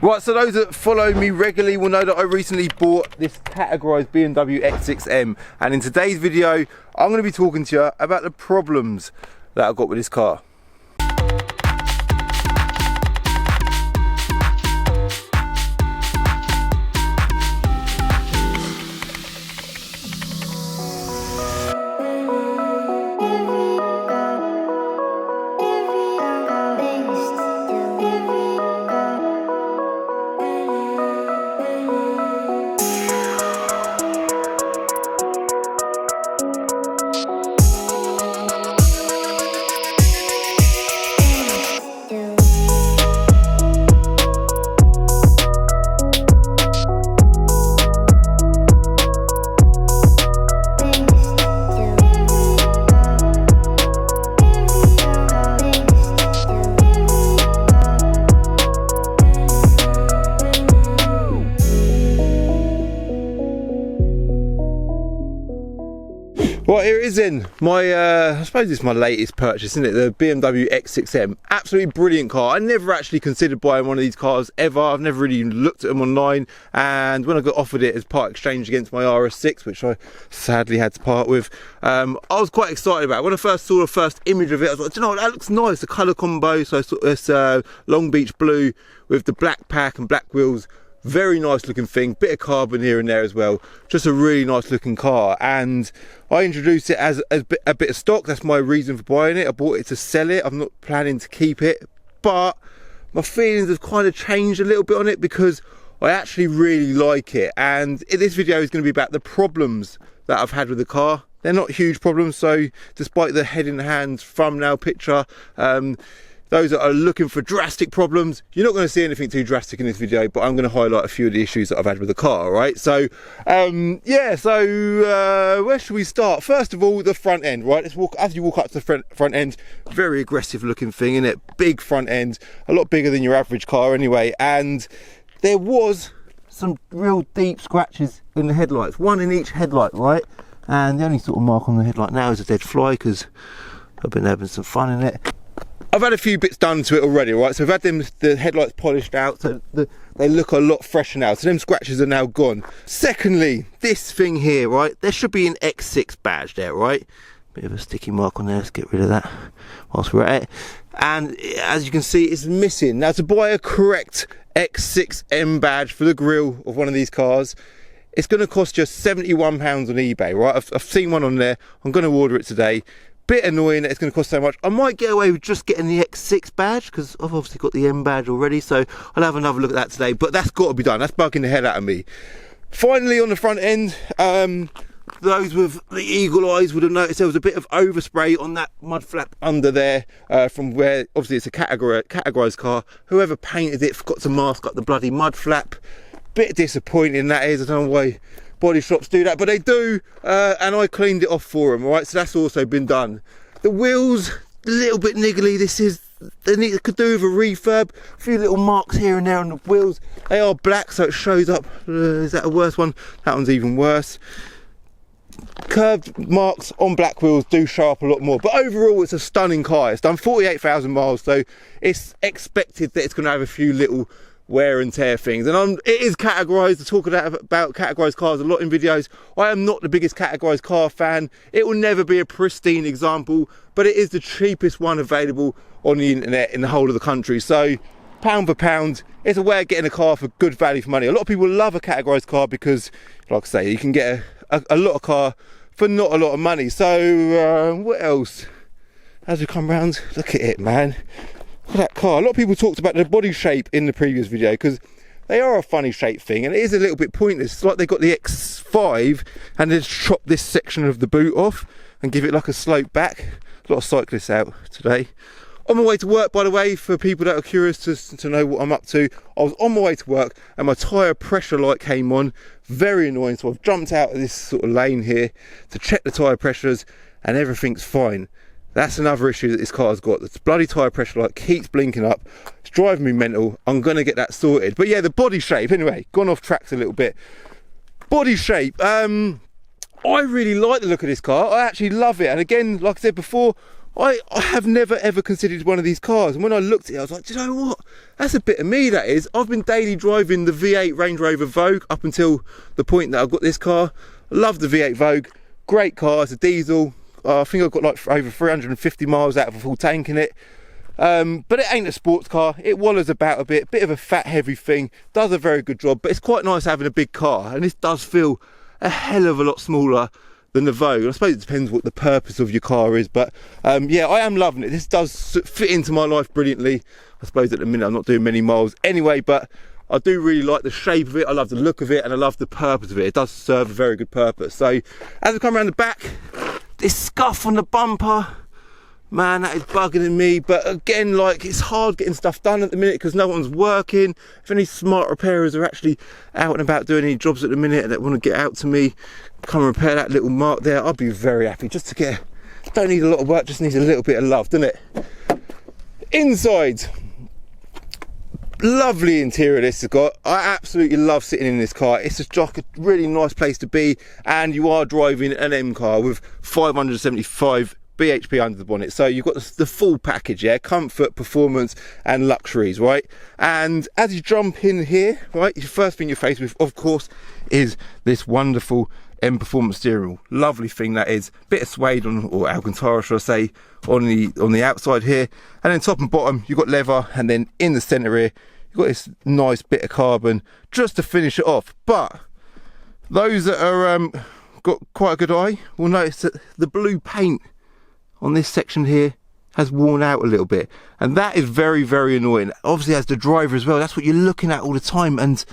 Right, so those that follow me regularly will know that I recently bought this categorised BMW X6M, and in today's video I'm going to be talking to you about the problems that I've got with this car. Right, here it is in my, I suppose it's my latest purchase, isn't it? The BMW X6M. Absolutely brilliant car. I never actually considered buying one of these cars ever. I've never really looked at them online. And when I got offered it as part exchange against my RS6, which I sadly had to part with, I was quite excited about it. When I first saw the first image of it, I was like, do you know what, that looks nice. The colour combo, so it's Long Beach blue with the black pack and black wheels. Very nice looking thing, bit of carbon here and there as well. Just a really nice looking car, and I introduced it as a bit of stock. That's my reason for buying it. I bought it to sell it. I'm not planning to keep it, but my feelings have kind of changed a little bit on it because I actually really like it. And this video is going to be about the problems that I've had with the car. They're not huge problems, so despite the head in the hands thumbnail picture, those that are looking for drastic problems, you're not going to see anything too drastic in this video, but I'm going to highlight a few of the issues that I've had with the car, right? So, yeah, so where should we start? First of all, the front end, right? Let's walk, as you walk up to the front end, very aggressive looking thing, isn't it? Big front end, a lot bigger than your average car anyway, and there was some real deep scratches in the headlights, one in each headlight, right? And the only sort of mark on the headlight now is a dead fly because I've been having some fun in it. I've had a few bits done to it already, right? So I've had the headlights polished out, so they look a lot fresher now. So them scratches are now gone. Secondly, this thing here, right? There should be an X6 badge there, right? Bit of a sticky mark on there. Let's get rid of that whilst we're at it. And as you can see, it's missing. Now, to buy a correct X6M badge for the grille of one of these cars, it's going to cost you £71 on eBay, right? I've seen one on there. I'm going to order it today. Bit annoying that it's going to cost so much. I might get away with just getting the X6 badge because I've obviously got the M badge already, so I'll have another look at that today, but that's got to be done. That's bugging the head out of me. Finally, on the front end, those with the eagle eyes would have noticed there was a bit of overspray on that mud flap under there, from where obviously it's a categorised car. Whoever painted it forgot to mask up the bloody mud flap. Bit disappointing that is. I don't know why body shops do that, but they do, and I cleaned it off for them, all right? So that's also been done. The wheels, a little bit niggly. They could do with a refurb. A few little marks here and there on the wheels. They are black, so it shows up. Is that a worse one? That one's even worse. Curved marks on black wheels do show up a lot more, but overall it's a stunning car. It's done 48,000 miles, so it's expected that it's going to have a few little wear and tear things, and it is categorised. I talk about categorised cars a lot in videos. I am not the biggest categorised car fan. It will never be a pristine example, but it is the cheapest one available on the internet in the whole of the country. So pound for pound, it's a way of getting a car for good value for money. A lot of people love a categorised car because, like I say, you can get a lot of car for not a lot of money. So what else? As we come round, look at it, man. Look at that car. A lot of people talked about the body shape in the previous video because they are a funny shape thing, and it is a little bit pointless. It's like they got the X5 and they just chop this section of the boot off and give it like a slope back. A lot of cyclists out today. On my way to work, by the way, for people that are curious to know what I'm up to, I was on my way to work and my tyre pressure light came on. Very annoying. So I've jumped out of this sort of lane here to check the tyre pressures, and everything's fine. That's another issue that this car's got. The bloody tyre pressure light keeps blinking up. It's driving me mental. I'm going to get that sorted. But yeah, the body shape, anyway, gone off tracks a little bit. Body shape. I really like the look of this car. I actually love it. And again, like I said before, I have never ever considered one of these cars, and when I looked at it I was like, do you know what, that's a bit of me, that is. I've been daily driving the V8 Range Rover Vogue up until the point that I've got this car. I love the V8 Vogue, great car, it's a diesel. I think I've got like over 350 miles out of a full tank in it. But it ain't a sports car, it wallers about a bit of a fat heavy thing, does a very good job, but it's quite nice having a big car, and this does feel a hell of a lot smaller than the Vogue. And I suppose it depends what the purpose of your car is, but yeah, I am loving it. This does fit into my life brilliantly. I suppose at the minute I'm not doing many miles anyway, but I do really like the shape of it, I love the look of it, and I love the purpose of it. It does serve a very good purpose. So as we come around the back, this scuff on the bumper, man, that is bugging me. But again, like, it's hard getting stuff done at the minute because no one's working. If any smart repairers are actually out and about doing any jobs at the minute that want to get out to me, come and repair that little mark there, I'd be very happy. Just to get, don't need a lot of work, just needs a little bit of love, doesn't it? Inside, lovely interior this has got. I absolutely love sitting in this car. It's just like a really nice place to be, and you are driving an M car with 575 bhp under the bonnet, so you've got the full package, yeah, comfort, performance and luxuries, right? And as you jump in here, right, the first thing you're faced with, of course, is this wonderful M Performance steering wheel. Lovely thing that is. Bit of suede on, or Alcantara should I say, on the outside here, and then top and bottom you've got leather, and then in the centre here you've got this nice bit of carbon just to finish it off. But those that are got quite a good eye will notice that the blue paint on this section here has worn out a little bit, and that is very, very annoying. Obviously as the driver as well, that's what you're looking at all the time. And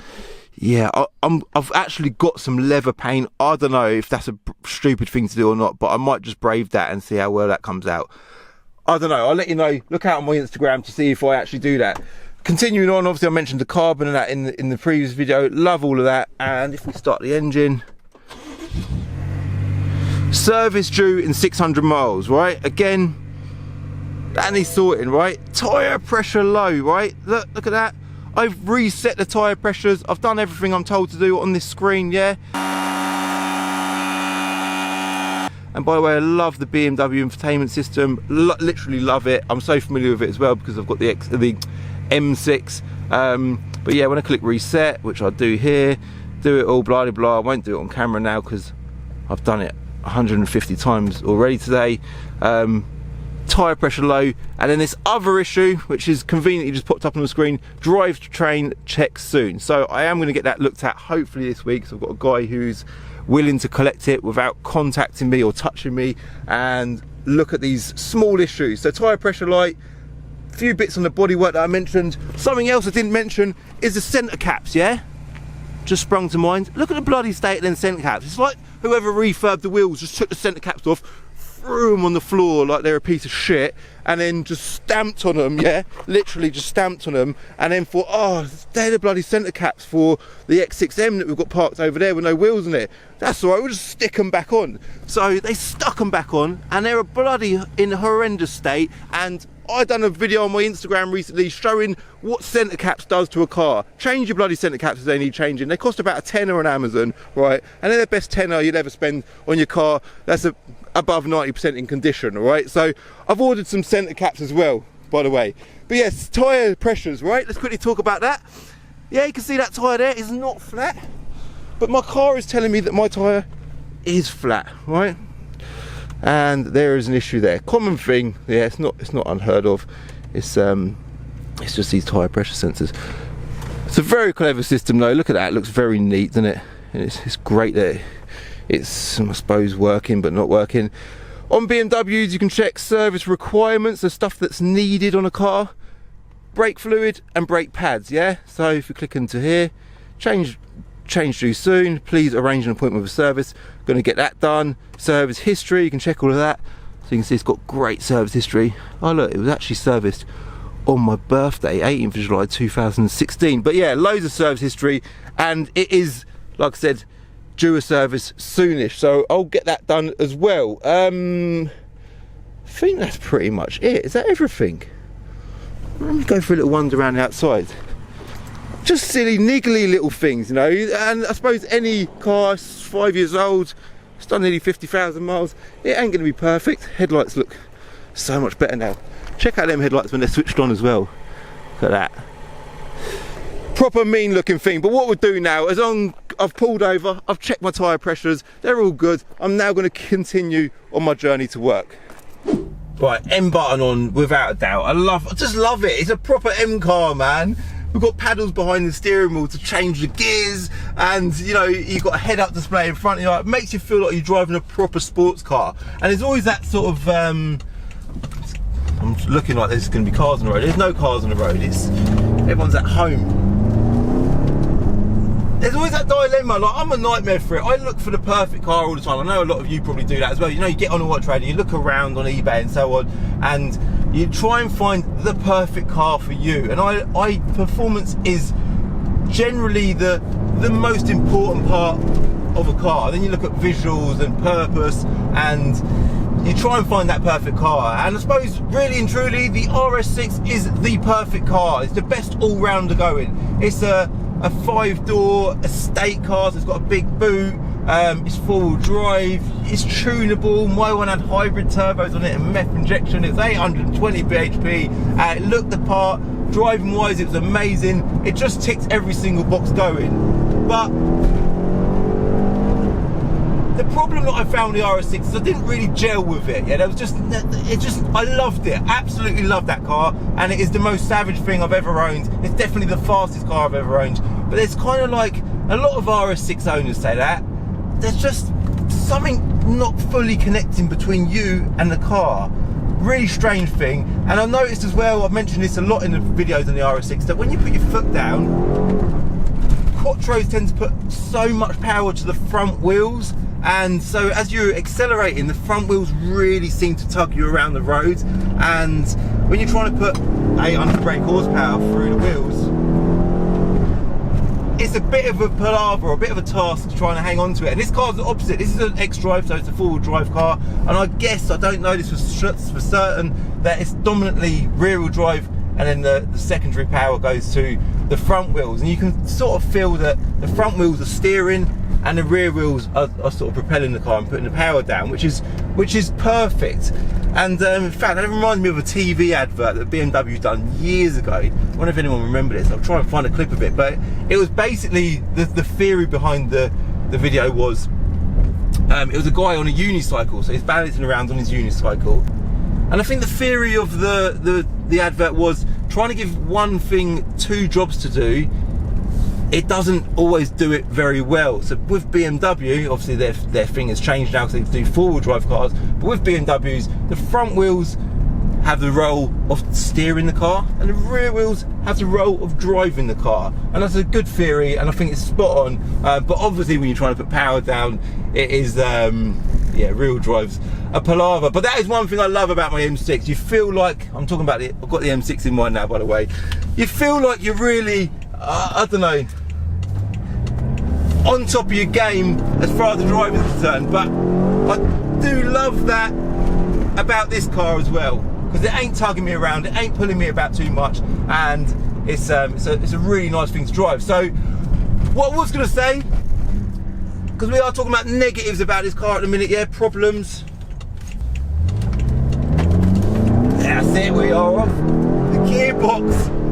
yeah, I've actually got some leather paint. I don't know if that's a stupid thing to do or not, but I might just brave that and see how well that comes out. I don't know, I'll let you know. Look out on my Instagram to see if I actually do that. Continuing on, obviously I mentioned the carbon and that in the previous video, love all of that. And if we start the engine, service due in 600 miles, right? Again, that needs sorting, right? Tyre pressure low, right? Look at that. I've reset the tyre pressures. I've done everything I'm told to do on this screen, yeah? And by the way, I love the BMW infotainment system. Literally love it. I'm so familiar with it as well because I've got the M6. But yeah, when I click reset, which I do here, do it all, blah, blah, blah. I won't do it on camera now because I've done it 150 times already today. Tyre pressure low, and then this other issue which is conveniently just popped up on the screen, drivetrain check soon. So I am going to get that looked at hopefully this week. So I've got a guy who's willing to collect it without contacting me or touching me and look at these small issues. So tyre pressure light, a few bits on the bodywork that I mentioned. Something else I didn't mention is the centre caps, yeah? Just sprung to mind. Look at the bloody state of them centre caps. It's like whoever refurbed the wheels just took the centre caps off, threw them on the floor like they're a piece of shit, and then just stamped on them, yeah? Literally just stamped on them, and then thought, oh, they're the bloody centre caps for the X6M that we've got parked over there with no wheels in it. That's all right, we'll just stick them back on. So they stuck them back on, and they're a bloody in a horrendous state. And I done a video on my Instagram recently showing what centre caps does to a car. Change your bloody centre caps if they need changing. They cost about a tenner on Amazon, right? And they're the best tenner you'd ever spend on your car. That's above 90% in condition, all right? So I've ordered some centre caps as well, by the way. But yes, tyre pressures, right? Let's quickly talk about that. Yeah, you can see that tyre there is not flat, but my car is telling me that my tyre is flat, right? And there is an issue there. Common thing, yeah, it's not unheard of. It's just these tyre pressure sensors. It's a very clever system though. Look at that, it looks very neat, doesn't it? And it's great that it's, I suppose, working but not working. On BMWs you can check service requirements, the stuff that's needed on a car. Brake fluid and brake pads, yeah? So if you click into here, change due soon, please arrange an appointment with service. Going to get that done. Service history, you can check all of that. So you can see it's got great service history. Oh look, it was actually serviced on my birthday, 18th of July 2016. But yeah, loads of service history, and it is, like I said, due a service soonish, so I'll get that done as well. I think that's pretty much it. Is that everything? Let me go for a little wander around the outside. Just silly niggly little things, you know. And I suppose any car 5 years old, it's done nearly 50,000 miles, it ain't going to be perfect. Headlights look so much better now. Check out them headlights when they're switched on as well. Look at that. Proper mean looking thing. But what we'll do now, as I've pulled over, I've checked my tyre pressures, they're all good. I'm now going to continue on my journey to work. Right, M button on without a doubt. I just love it. It's a proper M car, man. We've got paddles behind the steering wheel to change the gears, and you know, you've got a head-up display in front of you. It makes you feel like you're driving a proper sports car. And there's always that sort of I'm looking like there's going to be cars on the road. There's no cars on the road. Everyone's at home. There's always that dilemma. Like, I'm a nightmare for it. I look for the perfect car all the time. I know a lot of you probably do that as well. You know, you get on Auto Trader, you look around on eBay and so on, and you try and find the perfect car for you. And performance is generally the most important part of a car. Then you look at visuals and purpose, and you try and find that perfect car. And I suppose, really and truly, the RS6 is the perfect car. It's the best all-rounder going. It's a 5-door estate car, so it's got a big boot, it's 4-wheel drive, it's tunable. My one had hybrid turbos on it and MEF injection. It's 820 bhp, it looked the part. Driving wise, it was amazing. It just ticks every single box going. But the problem that I found with the RS6 is I didn't really gel with it. Yeah, I loved it. Absolutely loved that car, and it is the most savage thing I've ever owned. It's definitely the fastest car I've ever owned. But there's kind of like, a lot of RS6 owners say that, there's just something not fully connecting between you and the car. Really strange thing. And I noticed as well, I've mentioned this a lot in the videos on the RS6, that when you put your foot down, Quattros tend to put so much power to the front wheels, and so as you're accelerating, the front wheels really seem to tug you around the road. And when you're trying to put 800 brake horsepower through the wheels, it's a bit of a palaver, a bit of a task trying to hang on to it. And this car's the opposite. This is an X-Drive, so it's a 4-wheel drive car. And I guess, I don't know this for certain, that it's dominantly rear-wheel drive, and then the secondary power goes to the front wheels. And you can sort of feel that the front wheels are steering and the rear wheels are sort of propelling the car and putting the power down, which is perfect. And in fact, that reminds me of a TV advert that BMW done years ago. I wonder if anyone remember this. I'll try and find a clip of it, but it was basically, the theory behind the video was, it was a guy on a unicycle, so he's balancing around on his unicycle. And I think the theory of the advert was trying to give one thing 2 jobs to do. It doesn't always do it very well. So with BMW, obviously their thing has changed now because they do 4-wheel drive cars, but with BMWs, the front wheels have the role of steering the car, and the rear wheels have the role of driving the car. And that's a good theory, and I think it's spot on. But obviously when you're trying to put power down, it is, yeah, rear drive's a palaver. But that is one thing I love about my M6. You feel like, I'm talking about I've got the M6 in mind now, by the way. You feel like you're really, I don't know, on top of your game as far as the driving is concerned. But I do love that about this car as well, because it ain't tugging me around, it ain't pulling me about too much, and it's a really nice thing to drive. So what I was going to say, because we are talking about negatives about this car at the minute, yeah, problems. That's it, we are off. The gearbox.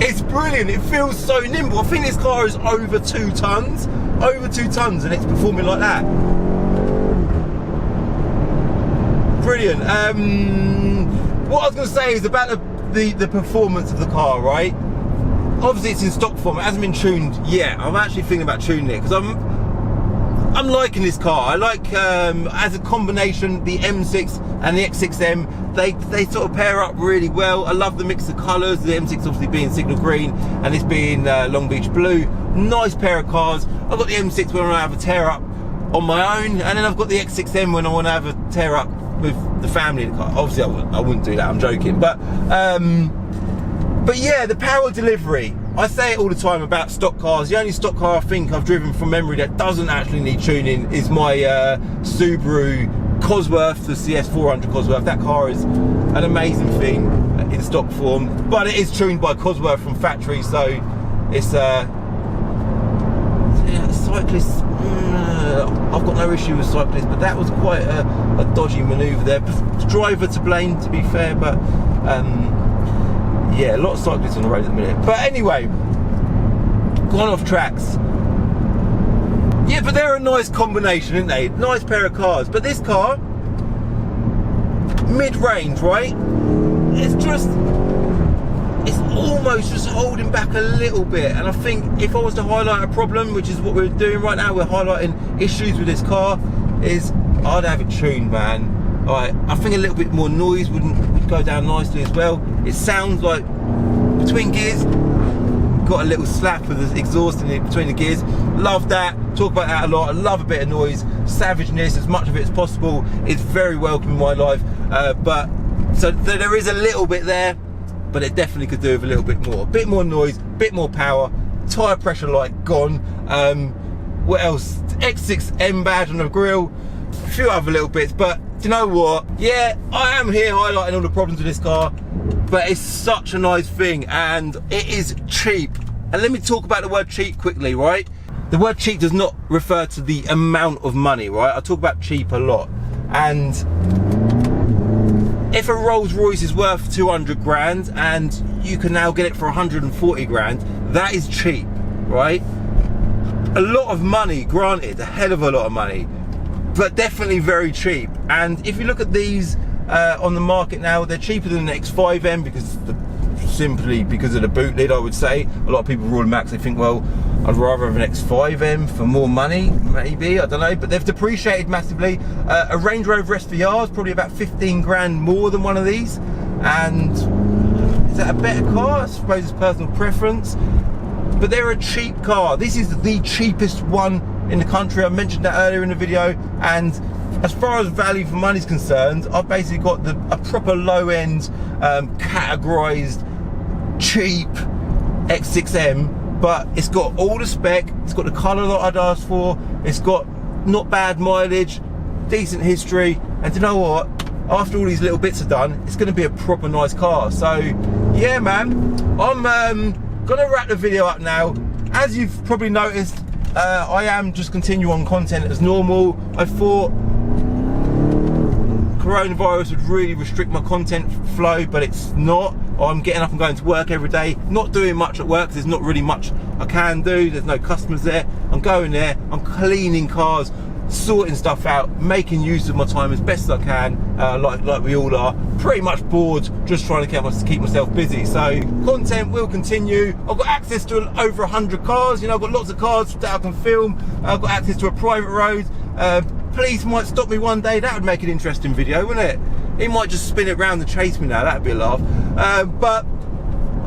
It's brilliant, it feels so nimble. I think this car is over 2 tons, and it's performing like that. Brilliant. What I was going to say is about the performance of the car, right? Obviously it's in stock form, it hasn't been tuned yet. I'm actually thinking about tuning it, because I'm liking this car. I like, as a combination, the M6 and the X6M, they sort of pair up really well. I love the mix of colours, the M6 obviously being signal green and this being Long Beach blue. Nice pair of cars. I've got the M6 when I have a tear up on my own, and then I've got the X6M when I want to have a tear up with the family in the car. Obviously I wouldn't do that, I'm joking. But yeah, the power delivery. I say it all the time about stock cars. The only stock car I think I've driven from memory that doesn't actually need tuning is my Subaru Cosworth, the CS400 Cosworth. That car is an amazing thing in stock form, but it is tuned by Cosworth from factory, so it's yeah, so cyclists, I've got no issue with cyclists, but that was quite a dodgy manoeuvre there. Driver to blame, to be fair, but yeah, a lot of cyclists on the road at the minute. But anyway, gone off tracks. Yeah, but they're a nice combination, aren't they? Nice pair of cars. But this car, mid-range, right? It's almost just holding back a little bit. And I think if I was to highlight a problem, which is what we're doing right now, we're highlighting issues with this car, is I'd have it tuned, man. Alright, I think a little bit more noise would go down nicely as well. It sounds like between gears, got a little slap of the exhaust in it between the gears. Love that. Talk about that a lot. I love a bit of noise, savageness, as much of it as possible. It's very welcome in my life. But so there is a little bit there, but it definitely could do with a little bit more. Bit more noise, bit more power. Tyre pressure light gone. What else? X6M badge on the grille. A few other little bits, but do you know what? Yeah, I am here highlighting all the problems with this car, but it's such a nice thing, and it is cheap. And let me talk about the word cheap quickly, right? The word cheap does not refer to the amount of money, right? I talk about cheap a lot. And if a Rolls Royce is worth 200 grand and you can now get it for 140 grand, that is cheap, right? A lot of money, granted, a hell of a lot of money, but definitely very cheap. And if you look at these on the market now, they're cheaper than the X5M simply because of the boot lid, I would say. A lot of people rule them out because they think, well, I'd rather have an X5M for more money, maybe, I don't know, but they've depreciated massively. A Range Rover SVR is probably about 15 grand more than one of these. And is that a better car? I suppose it's personal preference, but they're a cheap car. This is the cheapest one in the country. I mentioned that earlier in the video, and as far as value for money is concerned, I've basically got a proper low-end, categorized, cheap X6M, but it's got all the spec, it's got the colour that I'd asked for, it's got not bad mileage, decent history, and you know what? After all these little bits are done, it's going to be a proper nice car. So yeah, man, I'm gonna wrap the video up now. As you've probably noticed, I am just continuing on content as normal. I thought coronavirus would really restrict my content flow, but it's not. I'm getting up and going to work every day, not doing much at work. There's not really much I can do. There's no customers there. I'm going there, I'm cleaning cars, sorting stuff out, making use of my time as best as I can, like we all are. Pretty much bored, just trying to keep myself busy. So content will continue. I've got access to over 100 cars. You know, I've got lots of cars that I can film. I've got access to a private road. Police might stop me one day. That would make an interesting video, wouldn't it? He might just spin it round and chase me now. That'd be a laugh. But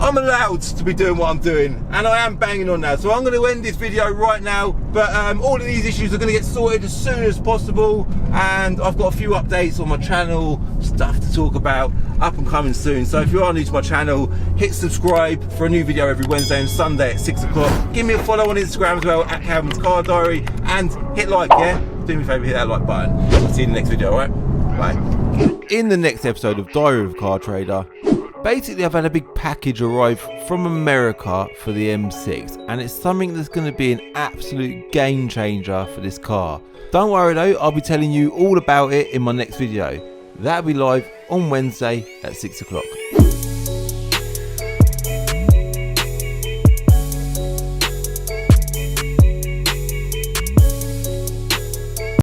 I'm allowed to be doing what I'm doing, and I am banging on now. So I'm going to end this video right now, but all of these issues are going to get sorted as soon as possible, and I've got a few updates on my channel, stuff to talk about, up and coming soon. So if you are new to my channel, hit subscribe for a new video every Wednesday and Sunday at 6 o'clock. Give me a follow on Instagram as well, at Calvin's Car Diary, and hit like, yeah? Do me a favour, hit that like button. I'll see you in the next video, alright? Bye. In the next episode of Diary of a Car Trader, basically I've had a big package arrive from America for the M6, and it's something that's going to be an absolute game changer for this car. Don't worry though, I'll be telling you all about it in my next video. That'll be live on Wednesday at 6 o'clock.